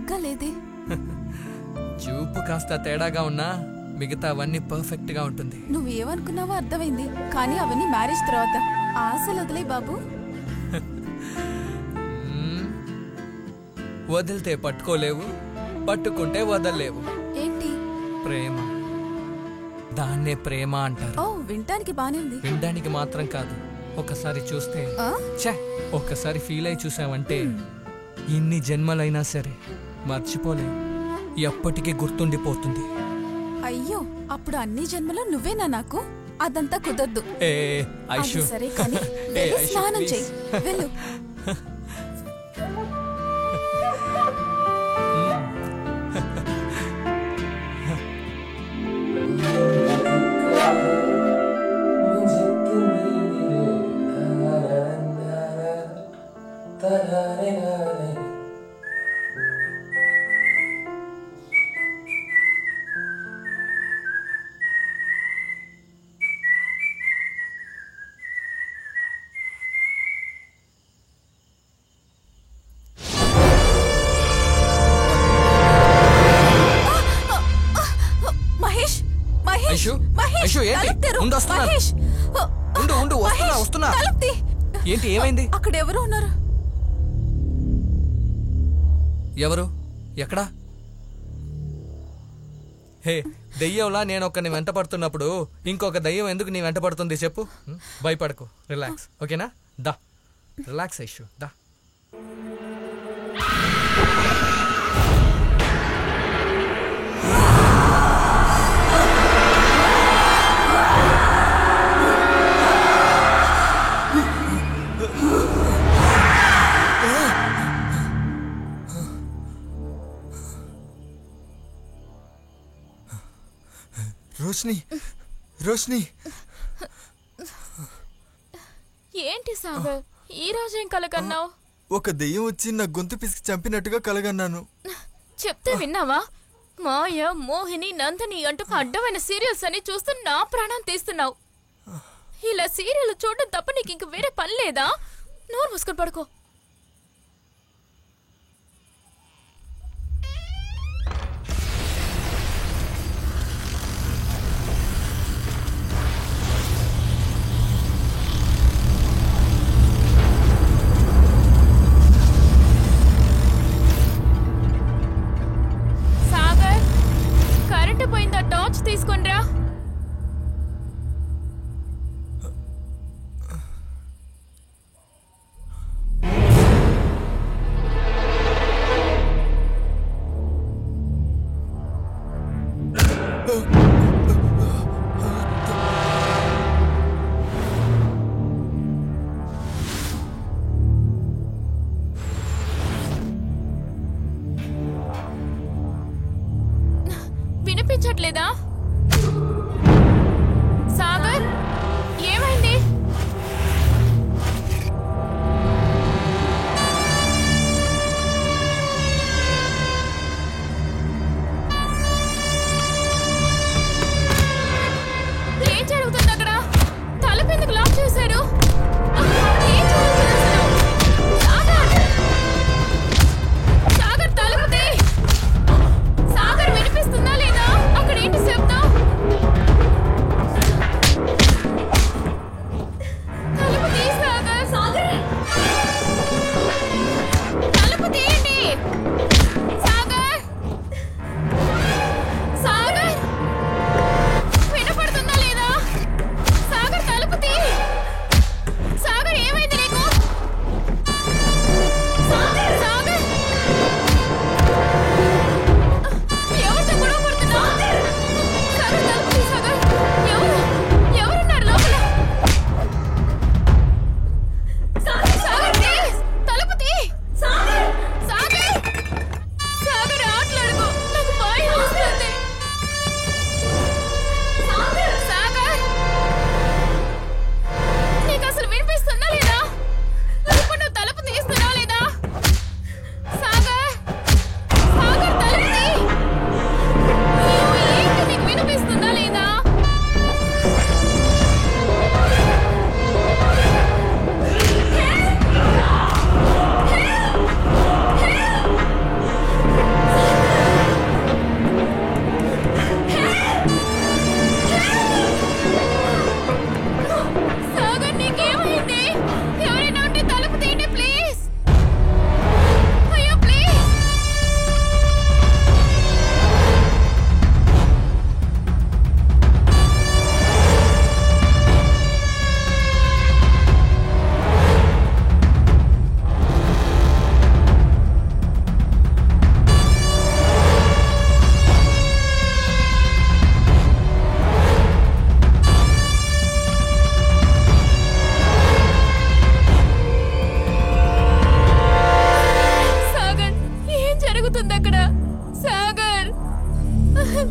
సరిగ్గా లేదే. చూపు కాస్త తేడాగా ఉన్నా మిగతా అవన్నీ పర్ఫెక్ట్ గా ఉంటుంది. నువ్వేమనుకున్నావో అర్థమైంది, కానీ అవన్నీ మ్యారేజ్ తర్వాత. ఆశలు వదిలే బాబు. వదిలితే పట్టుకోలేవు, పట్టుకుంటే వదలలేవు. ఏంటి? ప్రేమ. దాన్నే ప్రేమ అంటారు. ఓ, వినటానికి బానే ఉంది. వినడానికి మాత్రం కాదు, ఒకసారి చూస్తే ఒక్కసారి ఫీల్ అయి చూసావంటే ఇన్ని జన్మలైనా సరే మర్చిపోలేవు, ఎప్పటికీ గుర్తుండిపోతుంది. అయ్యో, అప్పుడు అన్ని జన్మలో నువ్వేనా నాకు? అదంతా కుదరదు. సరే కానీ స్నానం చెయ్యి, వెళ్ళు. ఏంటి, ఏమైంది? అక్కడ ఎవరు ఉన్నారు? ఎవరు? ఎక్కడా? హే, దెయ్యంలా నేను ఒకరిని వెంట పడుతున్నప్పుడు ఇంకొక దెయ్యం ఎందుకు నీ వెంట పడుతుంది చెప్పు? భయపడకు, రిలాక్స్, ఓకేనా? దా, రిలాక్స్ ఐషు, దా. రోష్ని, రోష్ని. ఏంటి సాగర్, ఈ రోజు ఏం కలగన్నావు? ఒక దెయ్యం వచ్చి నా గొంతు పిసికి చంపినట్టుగా కలగన్నాను. చెప్తే విన్నావా? మాయ, మోహిని, నందిని అంటూ అడ్డమైన సీరియల్స్ అని చూస్తూ నా ప్రాణం తీస్తున్నావు. ఇలా సీరియల్ చూడడం తప్ప నీకు ఇంక వేరే పని లేదా? నోరు మూసుకొని పడుకో. పోయిందా? టార్చ్ తీసుకొనిరా. వినిపించట్లేదా? సాగర్, ఏమైంది? ఏం జరుగుతుంది అక్కడ? తలుపు ఎందుకు లాక్ చేశారు? ఏం జరుగుతుంది అసలు? సాగర్, సాగర్ తలుపు తీ. సాగర్, వినిపిస్తుందా లేదా? అక్కడ ఏంటి శబ్దం?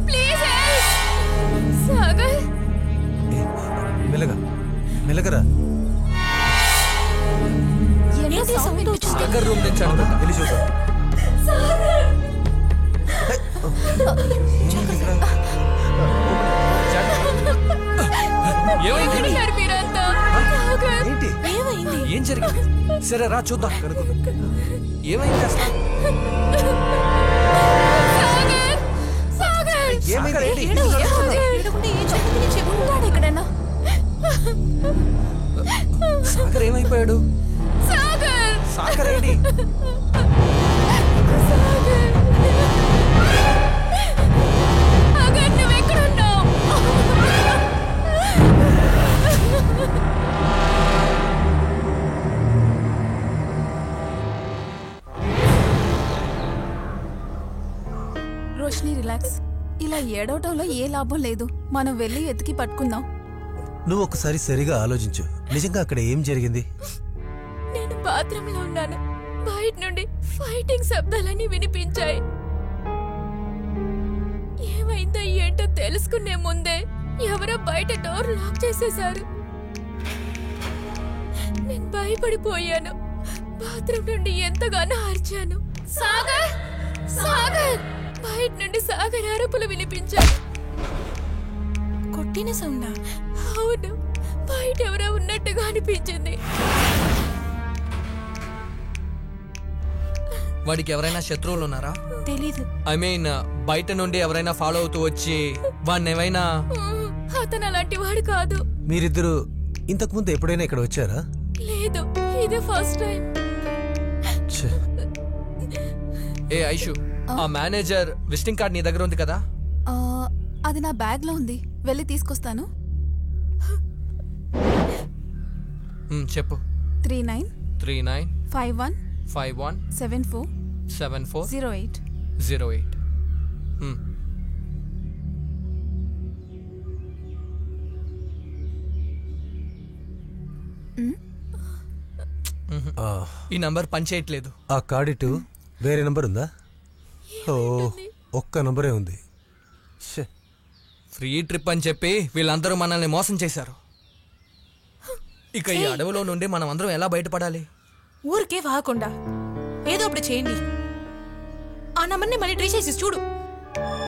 ప్లీజ్ సాగర్ మెల్లగా మెల్లగరా. ఏంటి సౌండ్ వచ్చింది? సాగర్ రూమ్ నుంచి అనుకుంటా. వెళ్ళి చూద్దాం. ఏమైంది? ఎక్కడున్నారు మీరంతా? సాగర్ ఏంటి ఏమైంది? ఏం జరిగింది? సరే రా చూద్దాం. ఏమైంది అసలు? సాగర్ సాగర్ ఏమైంది? ఏంటి? ఏడవకుండా ఏం చెప్పింది? చెప్పుకుంటాడు ఎక్కడైనా. సాగర్ ఏమైపోయాడు? సాగర్ సాగర్ ఏంటి? సాగర్ నువ్వెక్కడున్నావు? రోషిని రిలాక్స్. ఇలా ఏడవటంలో ఏ లాభం లేదు. మనం వెళ్ళి ఎతికి పట్టుకుందాం. నువ్వు ఒకసారి సరిగా ఆలోచించు. నిజంగా అక్కడ ఏం జరిగింది? నేను బాత్రూంలో ఉన్నాను. బయట నుండి ఫైటింగ్ శబ్దాలన్నీ వినిపించాయి. ఏమైందో ఏంటో తెలుసుకునే ముందే ఎవరో బయట డోర్ లాక్ చేసేశారు. నేను భయపడిపోయాను. బాత్రూమ్ నుండి ఎంతగానో అరిచాను, సాగర్ సాగర్. బయట నుండి సాగర్ అరుపులు వినిపించాయి. కొట్టిన సౌండా? అవును, బయట ఎవరో ఉన్నట్టుగా అనిపించింది. వాడికి ఎవరైనా శత్రువులు ఉన్నారా? తెలీదు. ఐ మీన్ బయట నుండి ఎవరైనా ఫాలో అవుతూ వచ్చి వాడిని ఏమైనా? అతను అలాంటి వాడు కాదు. మీరిద్దరు ఇంతకు ముందు ఎప్పుడైనా ఇక్కడ వచ్చారా? లేదు, ఇదే ఫస్ట్ టైం. ఛే, ఏ ఐషు, ఆ మేనేజర్ విజిటింగ్ కార్డ్ నీ దగ్గర ఉంది కదా? ఆ, అది నా బ్యాగ్ లో ఉంది. వెళ్ళి తీసుకొస్తాను. చెప్పు. 39 39 51 51 74 74 08. 08. ఆ, ఈ నంబర్ పనిచేయట్లేదు. ఆ కార్డిటు వేరే నంబర్ ఉందా? ఓ, ఒక్క నంబరే ఉంది. ఛే, ఫ్రీ ట్రిప్ అని చెప్పి వీళ్ళందరూ మనల్ని మోసం చేశారు. ఇక ఈ అడవిలో నుండి మనం అందరం ఎలా బయటపడాలి? ఊరికే వాగకుండా ఏదో ఒకటి చేయండి. ఆ నంబర్ని మళ్ళీ ట్రై చేసి చూడు.